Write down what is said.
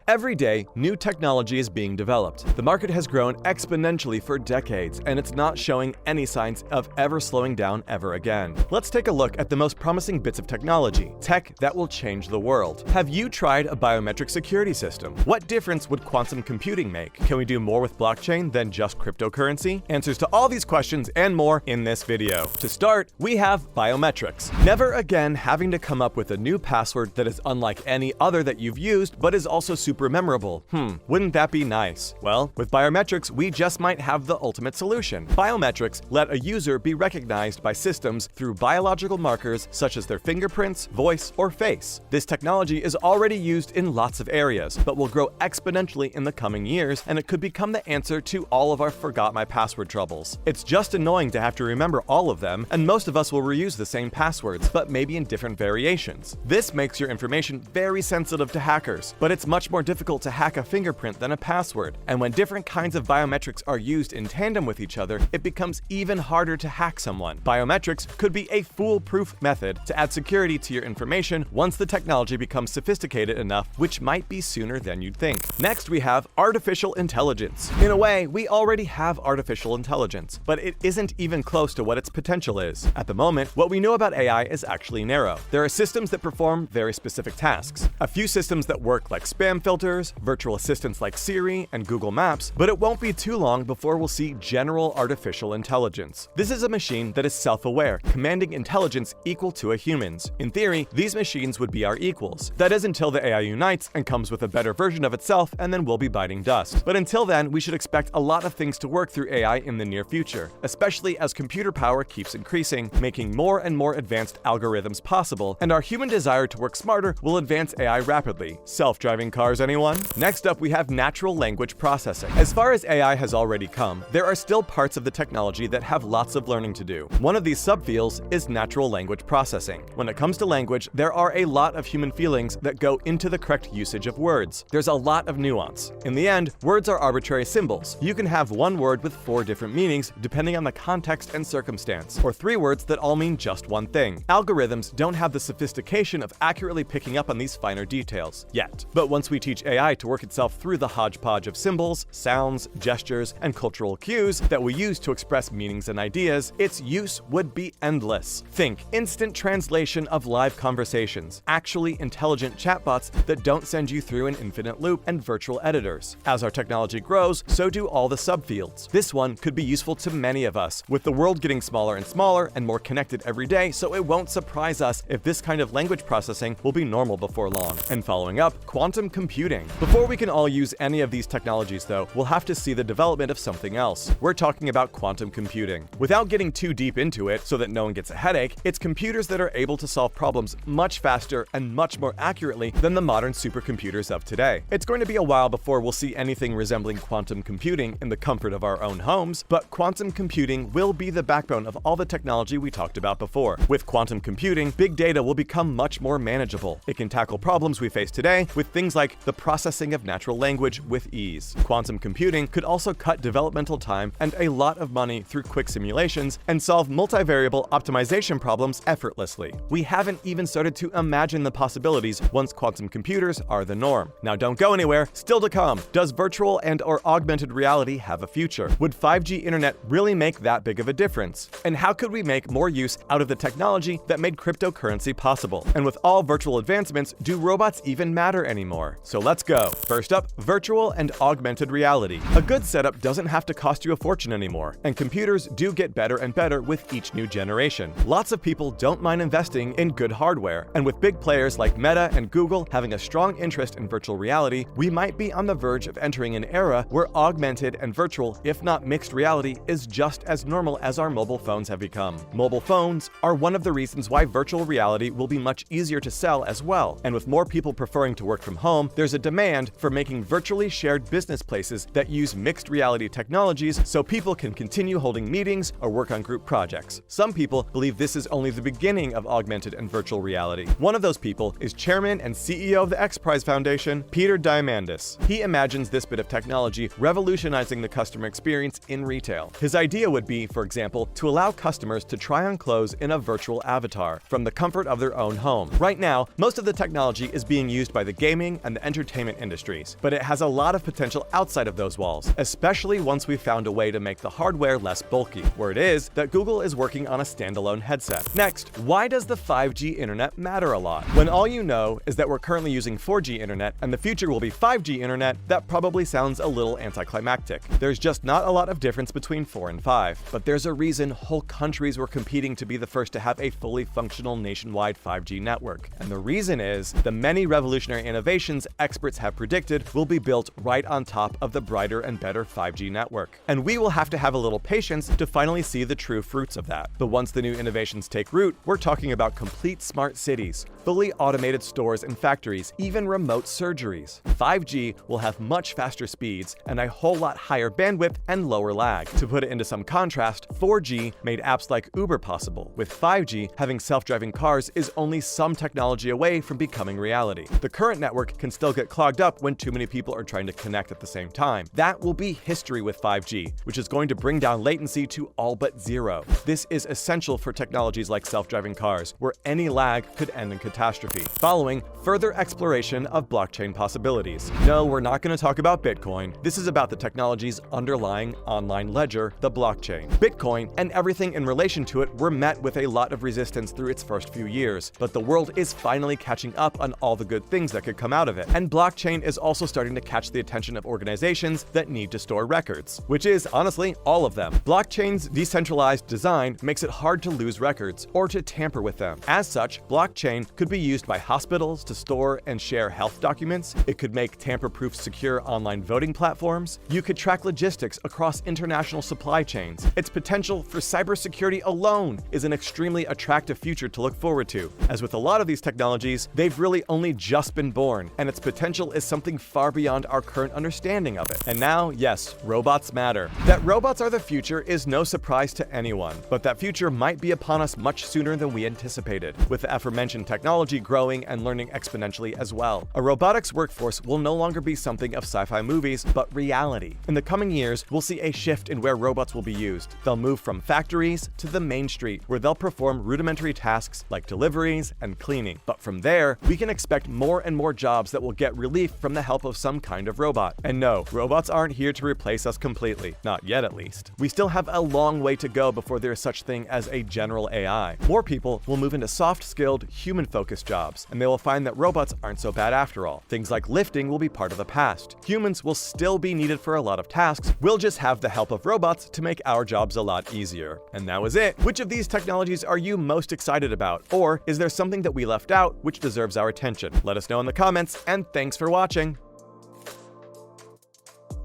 Every day, new technology is being developed. The market has grown exponentially for decades, and it's not showing any signs of ever slowing down ever again. Let's take a look at the most promising bits of technology, tech that will change the world. Have you tried a biometric security system? What difference would quantum computing make? Can we do more with blockchain than just cryptocurrency? Answers to all these questions and more in this video. To start, we have biometrics. Never again having to come up with a new password that is unlike any other that you've used, but is also super memorable. Wouldn't that be nice? Well, with biometrics, we just might have the ultimate solution. Biometrics let a user be recognized by systems through biological markers such as their fingerprints, voice, or face. This technology is already used in lots of areas, but will grow exponentially in the coming years, and it could become the answer to all of our forgot my password troubles. It's just annoying to have to remember all of them, and most of us will reuse the same passwords, but maybe in different variations. This makes your information very sensitive to hackers, but it's much more difficult to hack a fingerprint than a password, and when different kinds of biometrics are used in tandem with each other, it becomes even harder to hack someone. Biometrics could be a foolproof method to add security to your information once the technology becomes sophisticated enough, which might be sooner than you'd think. Next, we have artificial intelligence. In a way, we already have artificial intelligence, but it isn't even close to what its potential is. At the moment, what we know about AI is actually narrow. There are systems that perform very specific tasks, a few systems that work like spam filters, virtual assistants like Siri and Google Maps, but it won't be too long before we'll see general artificial intelligence. This is a machine that is self-aware, commanding intelligence equal to a human's. In theory, these machines would be our equals. That is until the AI unites and comes with a better version of itself, and then we'll be biting dust. But until then, we should expect a lot of things to work through AI in the near future, especially as computer power keeps increasing, making more and more advanced algorithms possible, and our human desire to work smarter will advance AI rapidly. Self-driving cars, anyone? Next up, we have natural language processing. As far as AI has already come, there are still parts of the technology that have lots of learning to do. One of these subfields is natural language processing. When it comes to language, there are a lot of human feelings that go into the correct usage of words. There's a lot of nuance. In the end, words are arbitrary symbols. You can have one word with 4 different meanings depending on the context and circumstance, or 3 words that all mean just one thing. Algorithms don't have the sophistication of accurately picking up on these finer details yet. But once we teach AI to work itself through the hodgepodge of symbols, sounds, gestures, and cultural cues that we use to express meanings and ideas, its use would be endless. Think instant translation of live conversations, actually intelligent chatbots that don't send you through an infinite loop, and virtual editors. As our technology grows, so do all the subfields. This one could be useful to many of us, with the world getting smaller and smaller and more connected every day, so it won't surprise us if this kind of language processing will be normal before long. And following up, quantum computing. Before we can all use any of these technologies though, we'll have to see the development of something else. We're talking about quantum computing. Without getting too deep into it so that no one gets a headache, it's computers that are able to solve problems much faster and much more accurately than the modern supercomputers of today. It's going to be a while before we'll see anything resembling quantum computing in the comfort of our own homes, but quantum computing will be the backbone of all the technology we talked about before. With quantum computing, big data will become much more manageable. It can tackle problems we face today with things like the processing of natural language with ease. Quantum computing could also cut developmental time and a lot of money through quick simulations and solve multivariable optimization problems effortlessly. We haven't even started to imagine the possibilities once quantum computers are the norm. Now don't go anywhere, still to come. Does virtual and/or augmented reality have a future? Would 5G internet really make that big of a difference? And how could we make more use out of the technology that made cryptocurrency possible? And with all virtual advancements, do robots even matter anymore? So let's go. First up, virtual and augmented reality. A good setup doesn't have to cost you a fortune anymore, and computers do get better and better with each new generation. Lots of people don't mind investing in good hardware, and with big players like Meta and Google having a strong interest in virtual reality, we might be on the verge of entering an era where augmented and virtual, if not mixed reality, is just as normal as our mobile phones have become. Mobile phones are one of the reasons why virtual reality will be much easier to sell as well, and with more people preferring to work from home, there's a demand for making virtually shared business places that use mixed reality technologies so people can continue holding meetings or work on group projects. Some people believe this is only the beginning of augmented and virtual reality. One of those people is Chairman and CEO of the X Prize Foundation, Peter Diamandis. He imagines this bit of technology revolutionizing the customer experience in retail. His idea would be, for example, to allow customers to try on clothes in a virtual avatar from the comfort of their own home. Right now, most of the technology is being used by the gaming and the entertainment industries, but it has a lot of potential outside of those walls, especially once we've found a way to make the hardware less bulky. Word is that Google is working on a standalone headset. Next, why does the 5G internet matter a lot? When all you know is that we're currently using 4G internet and the future will be 5G internet, that probably sounds a little anticlimactic. There's just not a lot of difference between 4 and 5, but there's a reason whole countries were competing to be the first to have a fully functional nationwide 5G network. And the reason is the many revolutionary innovations experts have predicted will be built right on top of the brighter and better 5G network. And we will have to have a little patience to finally see the true fruits of that. But once the new innovations take root, we're talking about complete smart cities, fully automated stores and factories, even remote surgeries. 5G will have much faster speeds and a whole lot higher bandwidth and lower lag. To put it into some contrast, 4G made apps like Uber possible. With 5G, having self-driving cars is only some technology away from becoming reality. The current network can still get clogged up when too many people are trying to connect at the same time. That will be history with 5G, which is going to bring down latency to all but zero. This is essential for technologies like self-driving cars, where any lag could end in catastrophe. Following, further exploration of blockchain possibilities. No, we're not going to talk about Bitcoin. This is about the technology's underlying online ledger, the blockchain. Bitcoin and everything in relation to it were met with a lot of resistance through its first few years, but the world is finally catching up on all the good things that could come out of it. And blockchain is also starting to catch the attention of organizations that need to store records, which is, honestly, all of them. Blockchain's decentralized design makes it hard to lose records or to tamper with them. As such, blockchain could be used by hospitals to store and share health documents. It could make tamper-proof secure online voting platforms. You could track logistics across international supply chains. Its potential for cybersecurity alone is an extremely attractive future to look forward to. As with a lot of these technologies, they've really only just been born, and its potential is something far beyond our current understanding of it. And now, yes, robots matter. That robots are the future is no surprise to anyone, but that future might be upon us much sooner than we anticipated, with the aforementioned technology growing and learning exponentially as well. A robotics workforce will no longer be something of sci-fi movies, but reality. In the coming years, we'll see a shift in where robots will be used. They'll move from factories to the main street, where they'll perform rudimentary tasks like deliveries and cleaning. But from there, we can expect more and more jobs that will get relief from the help of some kind of robot. And no, robots aren't here to replace us completely. Not yet, at least. We still have a long way to go before there is such thing as a general AI. More people will move into soft-skilled, human-focused jobs, and they will find that robots aren't so bad after all. Things like lifting will be part of the past. Humans will still be needed for a lot of tasks. We'll just have the help of robots to make our jobs a lot easier. And that was it. Which of these technologies are you most excited about? Or is there something that we left out which deserves our attention? Let us know in the comments, and thanks for watching.